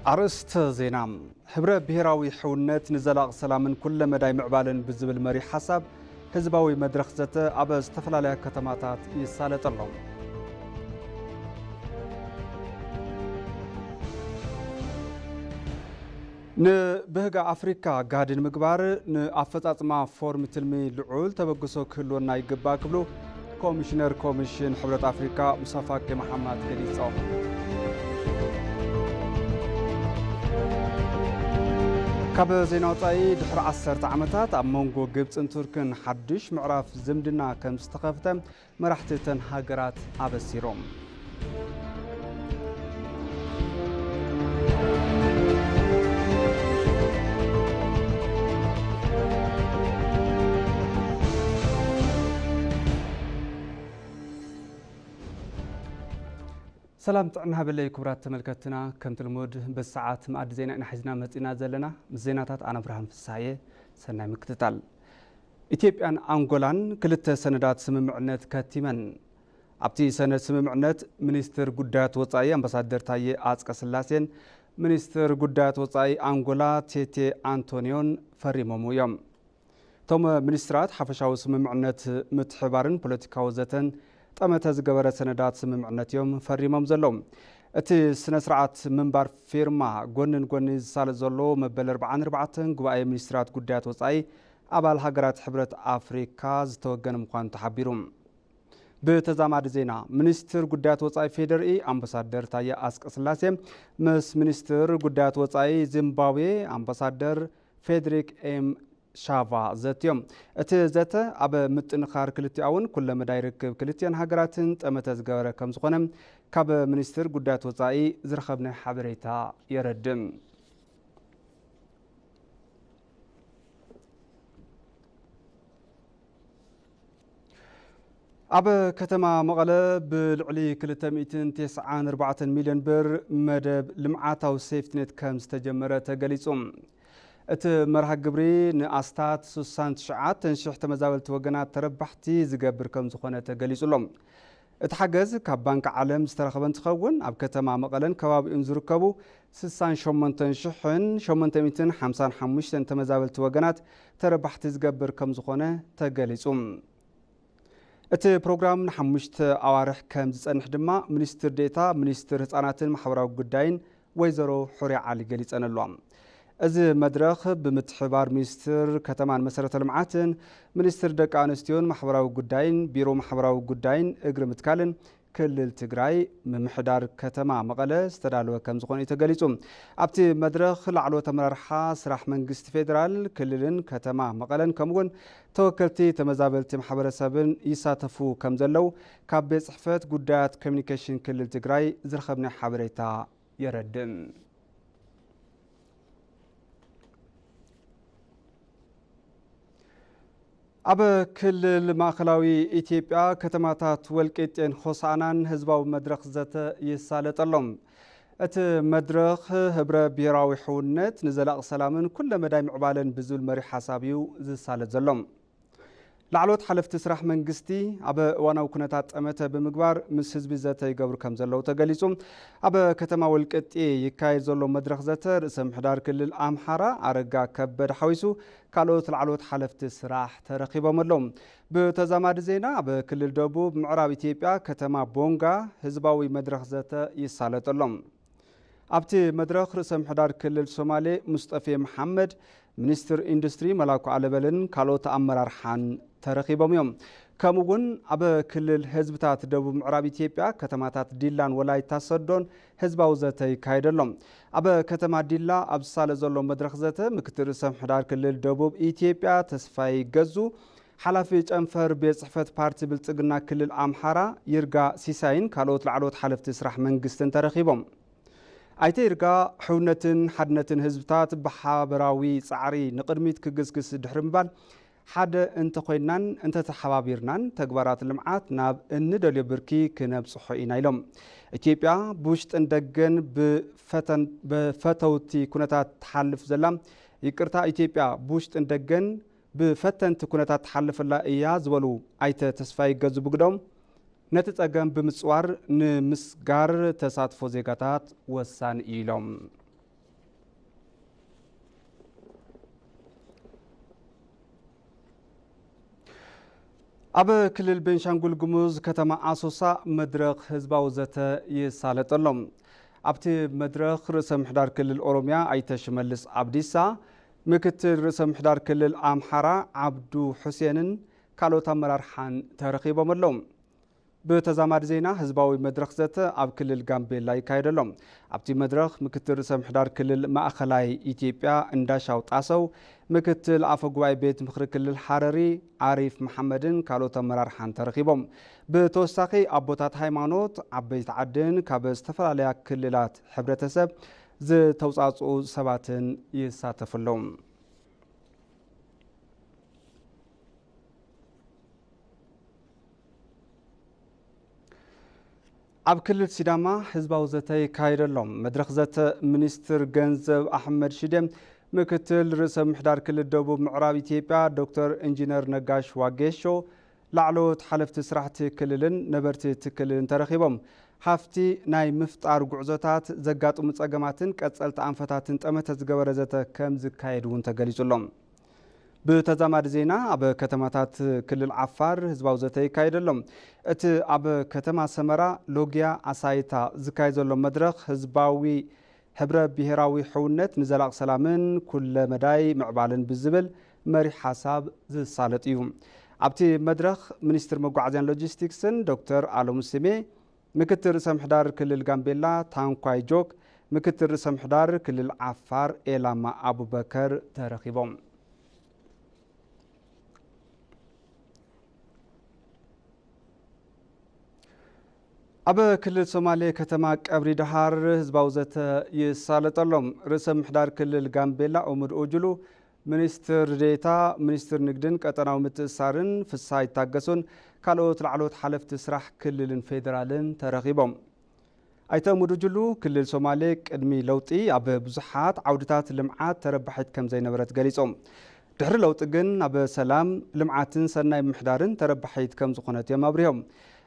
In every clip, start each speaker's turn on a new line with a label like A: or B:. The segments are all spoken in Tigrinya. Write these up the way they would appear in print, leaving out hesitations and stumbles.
A: عرست زينا حبر بهراوي حونت نزلاق سلامن كل مداي معبالن بزبل مري حسب حزباوي مدرخ زته أبا استفلالها كتماتات يسالة اللهم نبهجا أفريقيا قادن مقبار نأفتات ما فورم تلمي لعول تبقسو كلو ناي قبا كبلو كوميشن حبرة أفريقيا مصافاك محمد قديسو كاب زينا وطاي دحر 10 عامات اب مونغو ግብፅን ቱርክን حدش معراف زمدنا كم استخفته مرحتتن هاجرات ابسيروم سلام طعنا بالله كبرات تملكتنا كم تلمود بالساعات معد زينا نحزنا متينا زلنا زيناتات انا ابراهيم فسايه سناي مكتتال ኢትዮጵያን አንጎላን ክልተ ሰነዳት ስምምዕነት ከቲመን ኣብቲ ሰነድ ስምምዕነት ሚኒስትር ጉዳያት ወጻኢ አምባሳደር ታዬ አጽቀሥላሴን ሚኒስትር ጉዳያት ወጻኢ አንጎላ ቴቴ አንቶኒዮን ፈሪሞም እዮም ቶም ሚኒስትራት ሓፈሻዊ ስምምዕነት ምትሕባርን ፖለቲካዊ ዘተን ጠመተ ዝገበረ ሰነዳት ስምምዕነት እዮም ፈሪሞም ዘሎም እቲ ስነ ስርዓት መንባር ፊርማ ጎንን ጎኒ ዝሳለጥ ዘሎ መበል 44 ጉባኤ ሚኒስትራት ጉዳያት ወጻኢ አባል ሀገራት ሕብረት አፍሪካ ዝተወገነ ምዃኑ ተሓቢሩ በተዛማድ ዜና ሚኒስትር ጉዳያት ወጻኢ ፌደራሊ አምባሳደር ታዬ አጽቀሥላሴ ምስ ሚኒስትር ጉዳያት ወጻኢ ዚምባብዌ አምባሳደር ፌድሪክ ኤም ሻቫ ዘትዮም እቲ ዘተ ኣብ ምጥንኻር ክልቲኣውን ኩለ መዳይ ርክብ ክልቲአን ሃገራትን ጠመተ ዝገበረ ከም ዝኾነ ካብ ሚኒስትር ጉዳያት ወጻኢ ዝረኸብነ ሓበሬታ የረድም ኣብ ከተማ መቐለ ብልዕሊ 294 ሚልዮን ብር መደብ ልምዓታዊ ሴፍቲኔት ከም ዝተጀመረ ተገሊጹ እቲ መርሃ ግብሪ ንኣስታት 69,000 ተመዛበልቲ ወገናት ተረባሕቲ ዝገብር ከም ዝኾነ ተገሊጹሎም እቲ ሓገዝ ካብ ባንኪ ዓለም ዝተረኸበ እንትኸውን ኣብ ከተማ መቐለን ከባቢኡን ዝርከቡ 68,855 ተመዛበልቲ ወገናት ተረባሕቲ ዝገብር ከም ዝኾነ ተገሊጹ እቲ ፕሮግራም ንሓሙሽተ ኣዋርሕ ከም ዝጸንሕ ድማ ሚኒስትር ዴታ ሚኒስትር ህፃናትን ማሕበራዊ ጉዳይን ወይዘሮ ሑሪያ ዓሊ ገሊጸን ኣለዋ እዚ መድረኽ ብምትሕባር ሚኒስትር ከተማን መሰረተ ልምዓትን ሚኒስትር ደቂ ኣንስትዮን ማሕበራዊ ጉዳይን ቢሮ ማሕበራዊ ጉዳይን እግሪ ምትካልን ክልል ትግራይ ምምሕዳር ከተማ መቐለ ዝተዳለወ ከም ዝኾነ ተገሊጹ ኣብቲ መድረኽ ላዕለዎት ኣመራርሓ ስራሕ መንግስቲ ፌደራል ክልልን ከተማ መቐለን ከምኡውን ተወከልቲ ተመዛበልቲ ማሕበረሰብን ይሳተፉ ከም ዘለው ካብ ቤት ጽሕፈት ጉዳያት ኮሚኒኬሽን ክልል ትግራይ ዝረኸብና ሓበሬታ የረድም ኣብ ክልል ማእከላዊ ኢትዮጵያ ከተማታት ወልቂጤን ሆሳዕናን ህዝባዊ መድረኽ ዘተ ይሳለጠሎም እቲ መድረኽ ህብረ ብሄራዊ ሕውነት ንዘላቕ ሰላምን ኩለ መዳይ ምዕባለን ብዝብል መሪ ሓሳብ እዩ ዝሳለጥ ዘሎም ላዕሎት ሓለፍቲ ስራሕ መንግስቲ ኣብ እዋናዊ ኩነታት ጠመተ ብምግባር ምስ ህዝቢ ዘተ ይገብሩ ከም ዘለው ተገሊጹ ኣብ ከተማ ወልቂጤ ይካየድ ዘሎ መድረኽ ዘተ ርእሰ ምሕዳር ክልል ኣምሓራ ኣረጋ ከበደ ሓዊሱ ካልኦት ላዕሎት ሓለፍቲ ስራሕ ተረኺቦም ኣለው ብተዛማዲ ዜና ኣብ ክልል ደቡብ ምዕራብ ኢትዮጵያ ከተማ ቦንጋ ህዝባዊ መድረኽ ዘተ ይሳለጠሎም ኣብቲ መድረኽ ርእሰ ምሕዳር ክልል ሶማሌ ሙስጠፌ መሐመድ ሚኒስትር ኢንዱስትሪ መላኩ ኣለበልን ካልኦት ኣመራርሓን ተረኺቦም እዮም ከምኡውን ኣብ ክልል ህዝብታት ደቡብ ምዕራብ ኢትዮጵያ ከተማታት ዲላን ወላይታ ሰዶን ህዝባዊ ዘተ ይካየደሎም ኣብ ከተማ ዲላ ኣብ ዝሳለጥ ዘሎ መድረኽ ዘተ ምክትል ርእሰ ምሕዳር ክልል ደቡብ ኢትዮጵያ ተስፋይ ገዙ ሓላፊ ጨንፈር ቤት ጽሕፈት ፓርቲ ብልጽግና ክልል ኣምሓራ ይርጋ ሲሳይን ካልኦት ላዕሎት ሓለፍቲ ስራሕ መንግስትን ተረኺቦም ኣይተ ይርጋ ሕውነትን ሓድነትን ህዝብታት ብሓበራዊ ጻዕሪ ንቅድሚት ክግስግስ ድሕሪ ምባል ሓደ እንተኮይናን እንተተሓባቢርናን ተግባራት ልምዓት ናብ እንደልዮ ብርኪ ክነብጽሖ ኢና ኢሎም ኢትዮጵያ ብውሽጥን ደገን ብፈተውቲ ኩነታት ትሓልፍ ዘላ ይቅርታ ኢትዮጵያ ብውሽጥን ደገን ብፈተንቲ ኩነታት ትሓልፈላ እያ ዝበሉ ኣይተ ተስፋይ ገዙ ብግዶም ነቲ ጸገም ብምጽዋር ንምስጋር ተሳትፎ ዜጋታት ወሳኒ ኢሎም ኣብ ክልል ቤንሻንጉል ጉሙዝ ከተማ ኣሶሳ መድረኽ ህዝባዊ ዘተ ይሳለጠሎም። ኣብቲ መድረኽ ርእሰ ምሕዳር ክልል ኦሮሚያ ኣይተ ሽመልስ ኣብዲሳ፣ ምክትል ርእሰ ምሕዳር ክልል ኣምሓራ ዓብዱ ሁሴንን ካልኦት ኣመራርሓን ተረኺቦም ኣሎም። ብተዛማዲ ዜና ህዝባዊ መድረኽ ዘተ ኣብ ክልል ጋምቤላ ይካየደሎም። ኣብቲ መድረኽ ምክትል ርእሰ ምሕዳር ክልል ማእኸላይ ኢትዮጵያ እንዳሻው ጣሰው፣ ምክትል ኣፈ ጉባኤ ቤት ምክሪ ክልል ሓረሪ ዓሪፍ መሐመድን ካልኦት ኣመራርሓን ተረኺቦም። ብተወሳኺ ኣቦታት ሃይማኖት፣ ዓበይቲ ዓድን ካብ ዝተፈላለያ ክልላት ሕብረተሰብ ዝተውፃፅኡ ሰባትን ይሳተፍሎም። ኣብ ክልል ሲዳማ ህዝባዊ ዘተ ይካየደሎም። መድረኽ ዘተ ሚኒስትር ገንዘብ ኣሕመድ ሽዴም፣ ምክትል ርእሰ ምሕዳር ክልል ደቡብ ምዕራብ ኢትዮጵያ ዶክተር ኢንጂነር ነጋሽ ዋጌሾ፣ ላዕለዎት ሓለፍቲ ስራሕቲ ክልልን ነበርቲ ክልልን ተረኺቦም ሃፍቲ ናይ ምፍጣር ጉዕዞታት ዘጋጥሙ ፀገማትን ቀፀልቲ ኣንፈታትን ጠመተ ዝገበረ ዘተ ከም ዝካየድ እውን ተገሊጹሎም። ብተዛማዲ ዜና ኣብ ከተማታት ክልል ዓፋር ህዝባዊ ዘተ ይካየደሎም። እቲ ኣብ ከተማ ሰመራ ሎግያ ኣሳይታ ዝካየድ ዘሎ መድረኽ ህዝባዊ ሕብረ ብሄራዊ ሕውነት ንዘላቕ ሰላምን ኩለ መዳይ ምዕባልን ብዝብል መሪ ሓሳብ ዝሳለጥ እዩ። ኣብቲ መድረኽ ሚኒስትር መጓዓዝያን ሎጂስቲክስን ዶክተር ኣለሙ ስሜ፣ ምክትል ርእሰ ምሕዳር ክልል ጋምቤላ ታንኳይ ጆክ፣ ምክትል ርእሰ ምሕዳር ክልል ዓፋር ኤላማ አቡበከር ተረኺቦም። ኣብ ክልል ሶማሌ ከተማ ቀብሪ ዳሃር ህዝባዊ ዘተ ይሳለጠሎም። ርእሰ ምሕዳር ክልል ጋምቤላ ኦሙድ ኦጅሉ፣ ሚኒስትር ዴታ ሚኒስትር ንግድን ቀጠናዊ ምትእስሳርን ፍስሓ ይታገሱን ካልኦት ላዕለዎት ሓለፍቲ ስራሕ ክልልን ፌደራልን ተረኺቦም። ኣይተ ኦሙድ ኦጅሉ ክልል ሶማሌ ቅድሚ ለውጢ ኣብ ብዙሓት ዓውድታት ልምዓት ተረባሒት ከም ዘይነበረት ገሊፆም። ድሕሪ ለውጢ ግን ኣብ ሰላም ልምዓትን ሰናይ ምምሕዳርን ተረባሒት ከም ዝኾነት እዮም ኣብሪሆም።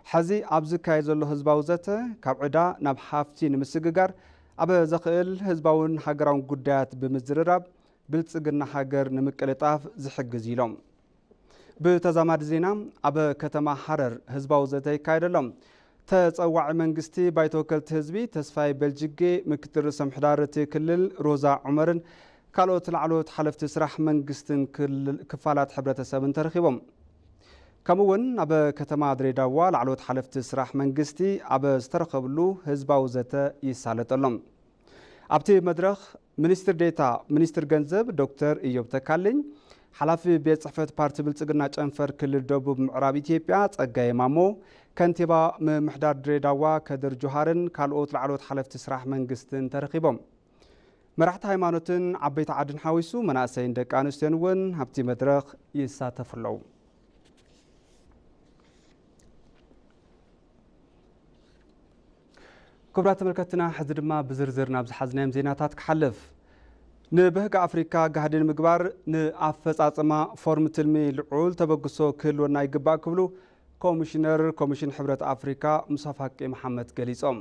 A: ሕዚ ኣብ ዝካየድ ዘሎ ህዝባዊ ዘተ ካብ ዕዳ ናብ ሃፍቲ ንምስግጋር ኣብ ዘኽእል ህዝባውን ሃገራውን ጉዳያት ብምዝርራብ ብልጽግና ሃገር ንምቅልጣፍ ዝሕግዝ ኢሎም። ብተዛማዲ ዜና ኣብ ከተማ ሓረር ህዝባዊ ዘተ ይካየደሎም። ተፀዋዒ መንግስቲ ባይቶ ወከልቲ ህዝቢ ተስፋይ በልጅጌ፣ ምክትል ርእሰ ምሕዳር እቲ ክልል ሮዛ ዑመርን ካልኦት ላዕለዎት ሓለፍቲ ስራሕ መንግስትን ክፋላት ሕብረተሰብን ተረኺቦም። ከምኡውን ኣብ ከተማ ድሬዳዋ ላዕለዎት ሓለፍቲ ስራሕ መንግስቲ ኣብ ዝተረኸብሉ ህዝባዊ ዘተ ይሳለጠሎም። ኣብቲ መድረኽ ሚኒስትር ዴታ ሚኒስትር ገንዘብ ዶክተር ኢዮብ ተካልኝ፣ ሓላፊ ቤት ጽሕፈት ፓርቲ ብልጽግና ጨንፈር ክልል ደቡብ ምዕራብ ኢትዮጵያ ጸጋይ ማሞ፣ ከንቲባ ምምሕዳር ድሬዳዋ ከድር ጆሃርን ካልኦት ላዕለዎት ሓለፍቲ ስራሕ መንግስትን ተረኺቦም። መራሕቲ ሃይማኖትን ዓበይቲ ዓድን ሓዊሱ መናእሰይን ደቂ ኣንስትዮን እውን ኣብቲ መድረኽ ይሳተፉ ኣለዉ። ክቡራት ተመልከትና ሕዚ ድማ ብዝርዝር ናብ ዝሓዝናዮም ዜናታት ክሓልፍ። ንበህጊ ኣፍሪካ ጋህድን ምግባር ንኣፈጻጽማ ፎርም ትልሚ ልዑል ተበግሶ ክህልወና ይግባእ ክብሉ ኮሚሽን ሕብረት ኣፍሪካ ሙሳ ፋቂ መሐመድ ገሊፆም።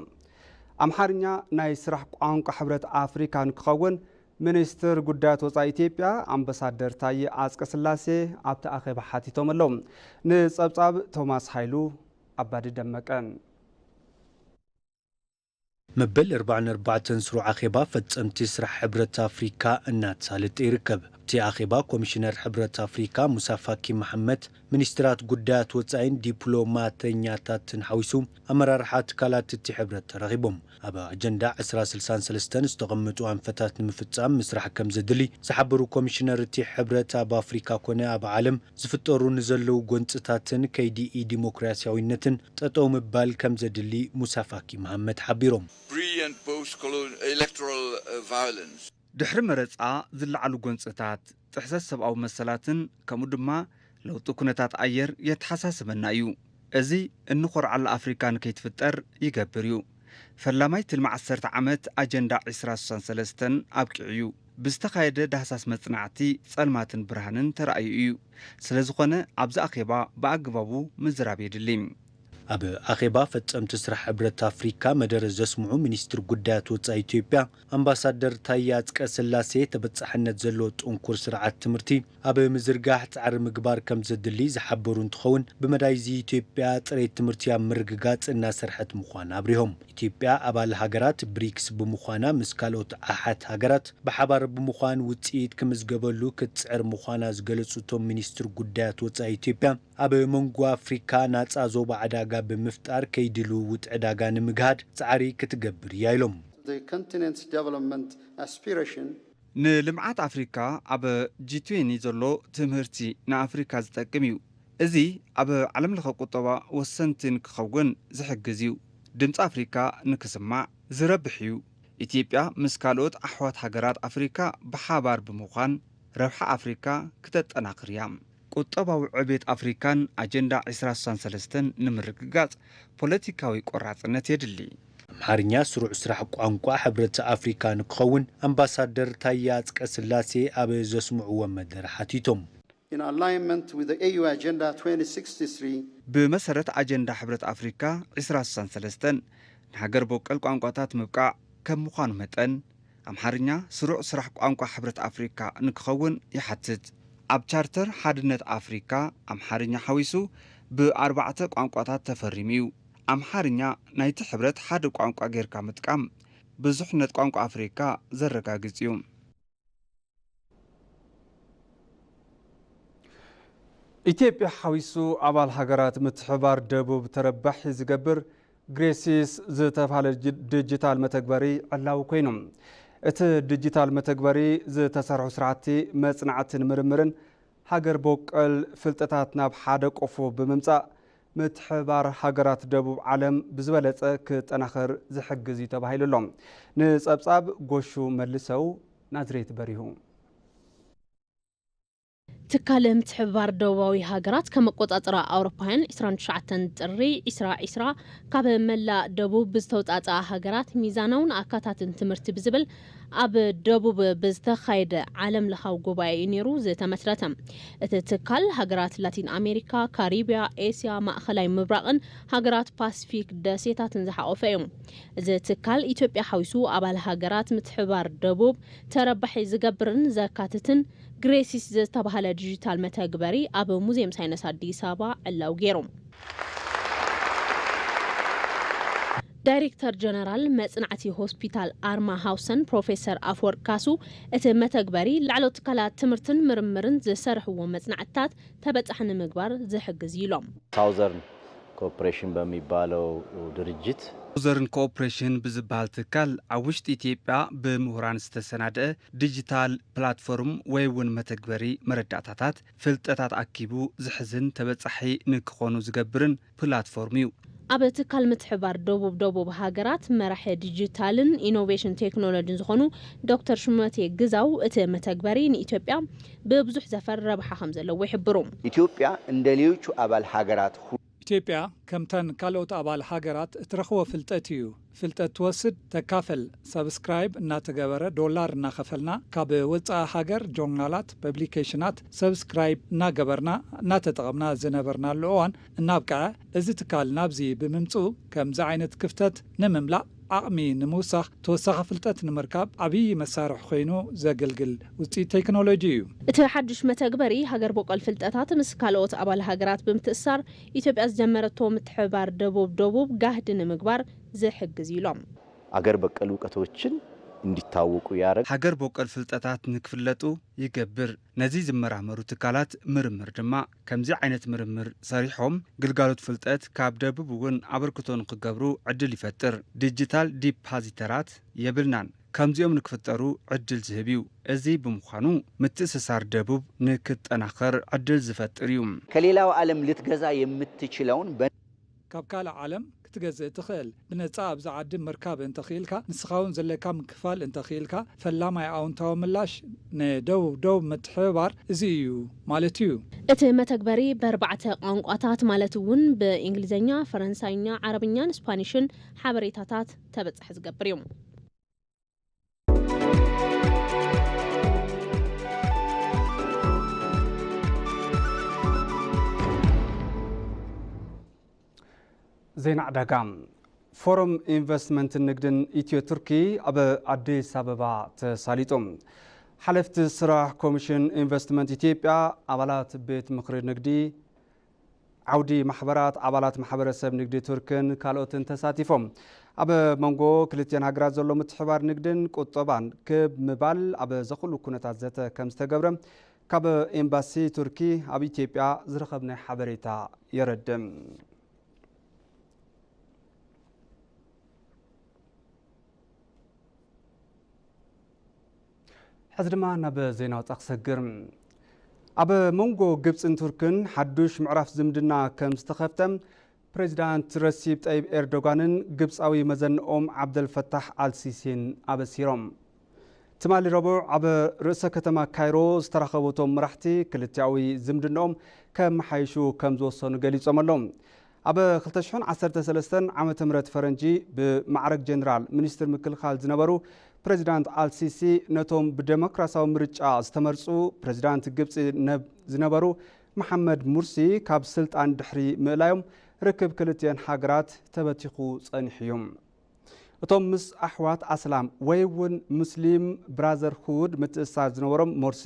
A: ኣምሓርኛ ናይ ስራሕ ቋንቋ ሕብረት ኣፍሪካ ንክኸውን ሚኒስትር ጉዳያት ወፃኢ ኢትዮጵያ ኣምባሳደር ታዬ ኣጽቀሥላሴ ኣብቲ ኣኼባ ሓቲቶም ኣሎም። ንጸብጻብ ቶማስ ሃይሉ ኣባዲ ደመቀን
B: መበል 44 ስሩዕ ኣኼባ ፈጸምቲ ስራሕ ሕብረት ኣፍሪካ እናተሳለጠ ይርከብ። እቲ ኣኼባ ኮሚሽነር ሕብረት ኣፍሪካ ሙሳ ፋቂ መሐመድ ሚኒስትራት ጉዳያት ወፃኢን ዲፕሎማተኛታትን ሓዊሱ ኣመራርሓ ትካላት እቲ ሕብረት ተረኺቦም። ኣብ ኣጀንዳ 2063 ዝተቐመጡ ኣንፈታት ንምፍጻም ምስራሕ ከም ዘድሊ ዝሓበሩ ኮሚሽነር እቲ ሕብረት ኣብ ኣፍሪካ ኮነ ኣብ ዓለም ዝፍጠሩ ንዘለዉ ጎንፅታትን ከይዲ ዲሞክራሲያዊነትን ጠጠው ምባል ከም ዘድሊ ሙሳ ፋቂ መሐመድ ሓቢሮም።
C: ድሕሪ መረፃ ዝለዓሉ ጎንፅታት ጥሕሰት ሰብኣዊ መሰላትን ከምኡ ድማ ለውጢ ኩነታት ኣየር የተሓሳስበና እዩ። እዚ እንኾርዓላ ኣፍሪካ ንከይትፍጠር ይገብር እዩ። ፈላማይ ትልሚ 10 ዓመት ኣጀንዳ 2063 ኣብቂዑ እዩ። ብዝተኻየደ ዳህሳስ መጽናዕቲ ጸልማትን ብርሃንን ተረኣዩ እዩ። ስለ ዝኾነ ኣብዚ ኣኼባ ብኣግባቡ ምዝራብ የድሊ።
B: أب أخيبا فتسمت سرح حبرة أفريكا مدرس جسمعو منيستر قدات وطا إثيوبيا أمباسادر تايات كاسلاسي تبتصحنت زلوت أنكور سرعات تمرتي أب مزرقاح تعر مقبار كم زدلي زحبرون تخون بمدايزي إثيوبيا تريد تمرتيا مرققات الناس سرحت مخوانا أبريهم إثيوبيا أبال هاجرات بريكس بمخوانا مسكالوت أحد هاجرات بحبار بمخوان وتسيد كمزقبلو كتسعر مخوانا زقلتوتهم منيستر قدات وطا إثيوبيا أب منقو أفريكا ناس أزوب عداقا بمفتار كيدلو وتعداقا نمقهاد تعاري كتقبر يايلوم.
D: The continent's development aspiration
C: ንልምዓት ኣፍሪካ ኣብ G20 ዘሎ ትምህርቲ ንኣፍሪካ ዝጠቅም እዩ። እዚ ኣብ ዓለም ለኸ ቁጠባ ወሰንትን ክኸውን ዝሕግዝ እዩ። ድምፂ ኣፍሪካ ንክስማዕ ዝረብሕ እዩ። ኢትዮጵያ ምስ ካልኦት ኣሕዋት ሃገራት ኣፍሪካ ብሓባር ብምዃን ረብሓ ኣፍሪካ ክተጠናክር እያ። ቁጠባዊ ዕቤት ኣፍሪካን ኣጀንዳ 2063 ንምርግጋጽ ፖለቲካዊ ቆራጽነት የድሊ።
B: አምሓርኛ ስሩዕ ስራሕ ቋንቋ ሕብረት ኣፍሪካ ንክኸውን ኣምባሳደር ታዬ አጽቀሥላሴ ኣብ ዘስምዕዎ መደረ ሓቲቶም
D: in alignment with the AU Agenda 2063
C: ብመሰረት ኣጀንዳ ሕብረት ኣፍሪካ 2063 ንሃገር በቀል ቋንቋታት ምብቃዕ ከም ምዃኑ መጠን ኣምሓርኛ ስሩዕ ስራሕ ቋንቋ ሕብረት ኣፍሪካ ንክኸውን ይሓትት። ኣብ ቻርተር ሓድነት ኣፍሪካ ኣምሓርኛ ሓዊሱ ብ4 ቋንቋታት ተፈሪሙ እዩ። ኣምሓርኛ ናይቲ ሕብረት ሓደ ቋንቋ ጌርካ ምጥቃም ብዙሕነት ቋንቋ ኣፍሪካ ዘረጋግጽ እዩ።
A: ኢትዮጵያ ሓዊሱ ኣባል ሃገራት ምትሕባር ደቡብ ተረባሒ ዝገብር ግሬሲስ ዝተባሃለ ዲጂታል መተግበሪ ዕላው ኮይኑ እቲ ዲጂታል መተግበሪ ዝተሰርሑ ስራሕቲ መጽናዕትን ምርምርን ሃገር በቀል ፍልጠታት ናብ ሓደ ቆፎ ብምምጻእ ምትሕባር ሃገራት ደቡብ ዓለም ብዝበለጸ ክጠናኸር ዝሕግዝ እዩ ተባሂሉሎም። ንጸብጻብ ጎሹ መልሰው ናዝሬት በሪሁ
E: ትካል ምትሕባር ደቡባዊ ሃገራት ከመቆጻጸራ ኣውሮፓውያን 29 ጥሪ 2020 ካብ መላእ ደቡብ ብዝተውጣጣ ሃገራት ሚዛናውን ኣካታትን ትምህርቲ ብዝብል ኣብ ደቡብ ብዝተኻየደ ዓለም ለኻዊ ጉባኤ ነይሩ ዝተመስረተ። እቲ ትካል ሃገራት ላቲን ኣሜሪካ፣ ካሪቢያ፣ ኤስያ፣ ማእኸላይ ምብራቕን ሃገራት ፓሲፊክ ደሴታትን ዝሓቆፈ እዩ። እዚ ትካል ኢትዮጵያ ሓዊሱ ኣባል ሃገራት ምትሕባር ደቡብ ተረባሒ ዝገብርን ዘካትትን ግሬሲስ ዝተባሃለ ዲጂታል መተግበሪ ኣብ ሙዚየም ሳይንስ ኣዲስ ኣበባ ዕላው ገይሩ። ዳይሬክተር ጀነራል መጽናዕቲ ሆስፒታል ኣርማ ሃውሰን ፕሮፌሰር ኣፍወርቅ ካሱ እቲ መተግበሪ ላዕለዎት ትካላት ትምህርትን ምርምርን ዝሰርሕዎ መጽናዕትታት ተበጻሒ ንምግባር ዝሕግዝ ኢሎም።
F: ሳውዘርን ኮኦፕሬሽን በሚባለው ድርጅት
C: ሳውዘርን ኮኦፕሬሽን ብዝባሃል ትካል ኣብ ውሽጢ ኢትዮጵያ ብምሁራን ዝተሰናደአ ዲጂታል ፕላትፎርም ወይ እውን መተግበሪ መረዳእታታት ፍልጠታት ኣኪቡ ዝሕዝን ተበጻሒ ንክኾኑ ዝገብርን ፕላትፎርም እዩ። ኣብ ትካል ምትሕባር ደቡብ ሃገራት መራሒ ዲጂታልን ኢኖቬሽን ቴክኖሎጂን ዝኾኑ ዶክተር ሽመቴ ግዛው እቲ መተግበሪ ንኢትዮጵያ ብብዙሕ ዘፈር ረብሓ ከም ዘለዎ ይሕብሩ።
F: ኢትዮጵያ እንደ ሌሎቹ ኣባል ሃገራት
G: ኢትዮጵያ ከምተን ካልኦት ኣባል ሃገራት እትረኽቦ ፍልጠት እዩ። ፍልጠት ትወስድ ተካፈል ሰብስክራይብ እናተገበረ ዶላር እናኸፈልና ካብ ወፃኢ ሃገር ጆርናላት ፐብሊኬሽናት ሰብስክራይብ እናገበርና እናተጠቐምና ዝነበርናሉ እዋን እናብቅዐ እዚ ትካል ናብዚ ብምምፁ ከምዚ ዓይነት ክፍተት ንምምላእ ዓቕሚ ንምውሳኽ ተወሳኺ ፍልጠት ንምርካብ ዓብዪ መሳርሒ ኮይኑ ዘገልግል ውፅኢት ቴክኖሎጂ እዩ።
E: እቲ ሓድሽ መተግበሪ ሃገር በቀል ፍልጠታት ምስ ካልኦት ኣባል ሃገራት ብምትእሳር ኢትዮጵያ ዝጀመረቶ ምትሕባር ደቡብ ጋህዲ ንምግባር ዝሕግዝ ኢሎም።
F: አገር በቀል እውቀቶችን እንዲታወቁ ያረግ
C: ሃገር በቀል ፍልጠታት ንክፍለጡ ይገብር። ነዚ ዝመራመሩ ትካላት ምርምር ድማ ከምዚ ዓይነት ምርምር ሰሪሖም ግልጋሎት ፍልጠት ካብ ደቡብ እውን ኣበርክቶ ንክገብሩ ዕድል ይፈጥር። ዲጂታል ዲፖዚተራት የብልናን ከምዚኦም ንክፍጠሩ ዕድል ዝህብ እዩ። እዚ ብምዃኑ ምትእስሳር ደቡብ ንክጠናኸር ዕድል ዝፈጥር እዩ።
F: ከሌላው ዓለም ልትገዛ የምትችለውን
G: ካብ ካልእ ዓለም ክትገዝእ ትኽእል ብነፃ ኣብዛ ዓዲ ምርካብ እንተኽኢልካ ንስኻውን ዘለካ ምክፋል እንተኽኢልካ ፈላማይ ኣውንታዊ ምላሽ ንደቡብ ምትሕባር እዚ እዩ ማለት እዩ።
E: እቲ መተግበሪ በ4 ቋንቋታት ማለት እውን ብእንግሊዝኛ፣ ፈረንሳይኛ፣ ዓረብኛን ስፓኒሽን ሓበሬታታት ተበጻሒ ዝገብር እዩ።
A: زين عداقام فورم إنفستمنت النقدن إتيو تركي أبا أديس أبابا تساليتم حلفت السراح كوميشن إنفستمنت إثيوبيا عبالات بيت مقرر نقدي عودي محبرات عبالات محبر السب نقدي تركن كالوتن تساتيفهم أبا منغو كلتين هاقرات زولو متحبار نقدن قطبان كب مبال أبا زخلو كونتات زيتا كمستقبرم كاب إمباسي تركي أبا إثيوبيا زرخبنا حبريتا يردم حزرما نب زينات أقصقر أبا مونغو جبسن تركن حدوش معرف زمدنا كم استخفتم بريزيدانت رسيب طيب إردوغانن جبس أوي مزن عبد الفتاح السيسين أبا سيروم تمالي ربع أبا رئيسة كتما كايرو استرخبوتهم مرحتي كلتعوي زمدنا كم حيشو كم زوصن قليل سمالهم أبا خلتشحون 13 عام تمرت فرنجي بمعرك جنرال منستر مكل خالد نبرو بريزيدانت السيسي نتوم بديمقراطياዊ ምርጫ ዝተመርጹ بريزيدانت ግብጽ ዝነበሩ محمد مرسي ካብ ስልጣን ድሕሪ ምእላዮም ርክብ ክልቲአን ሃገራት ተበቲኹ ጸኒሕዮም እቶም ምስ ኣሕዋት ኣስላም ወይ እውን ሙስሊም ብራዘርሁድ ምትእስሳር ዝነበሮም ሞርሲ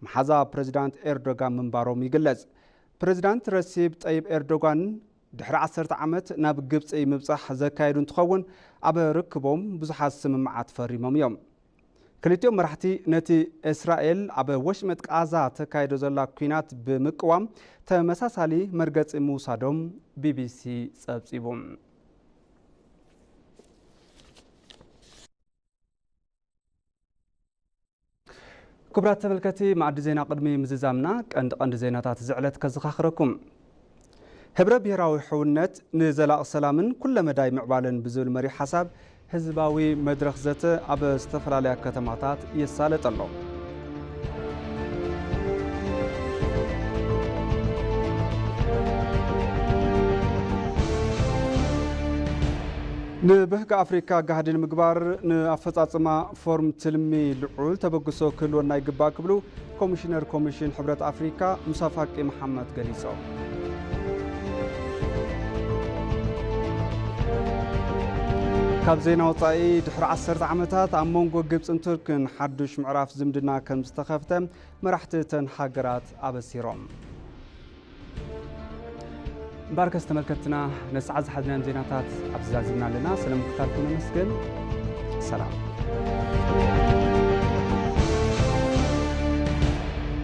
A: መሓዛ ፕሬዚዳንት ኤርዶጋን ምንባሮም ይግለጽ ፕሬዚዳንት ረሲብ ጠይብ ኤርዶጋን ድሕሪ 10 ዓመት ናብ ግብጽ ምብጻሕ ዘካየዱ እንትኸውን ኣብ ርክቦም ብዙሓት ስምምዓት ፈሪሞም እዮም ክልቲኦም መራሕቲ ነቲ እስራኤል ኣብ ወሽመጥ ቃዛ ተካይዶ ዘላ ኩናት ብምቅዋም ተመሳሳሊ መርገጺ ምውሳዶም ቢቢሲ ጸብጺቦም ክቡራት ተመልከቲ ማዕድ ዜና ቅድሚ ምዝዛምና ቀንዲ ዜናታት ዝዕለት ከዘኻኽረኩም ህብረ ብሔራዊ ሕውነት ንዘላቕ ሰላምን ኩለ መዳይ ምዕባልን ብዝብል መሪ ሓሳብ ህዝባዊ መድረኽ ዘተ ኣብ ዝተፈላለያ ከተማታት የሳለጥ ኣሎ ንብህጊ ኣፍሪካ ጋህዲ ንምግባር ንኣፈጻጽማ ፎርም ትልሚ ልዑል ተበግሶ ክህልወና ይግባእ ክብሉ ኮሚሽነር ኮሚሽን ሕብረት ኣፍሪካ ሙሳ ፋቂ መሐመድ ገሊጾም ካብ ዜና ወፃኢ ድሕሪ 10 ዓመታት ኣብ መንጎ ግብጽን ቱርክን ሓዱሽ ምዕራፍ ዝምድና ከም ዝተኸፍተ መራሕቲ እተን ሃገራት ኣበሲሮም ባርከስ ተመልከትና ነሰዓት ዝሓዝናን ዜናታት ኣብዛዝና ኣለና ስለምክታልኩም መስገን ሰላም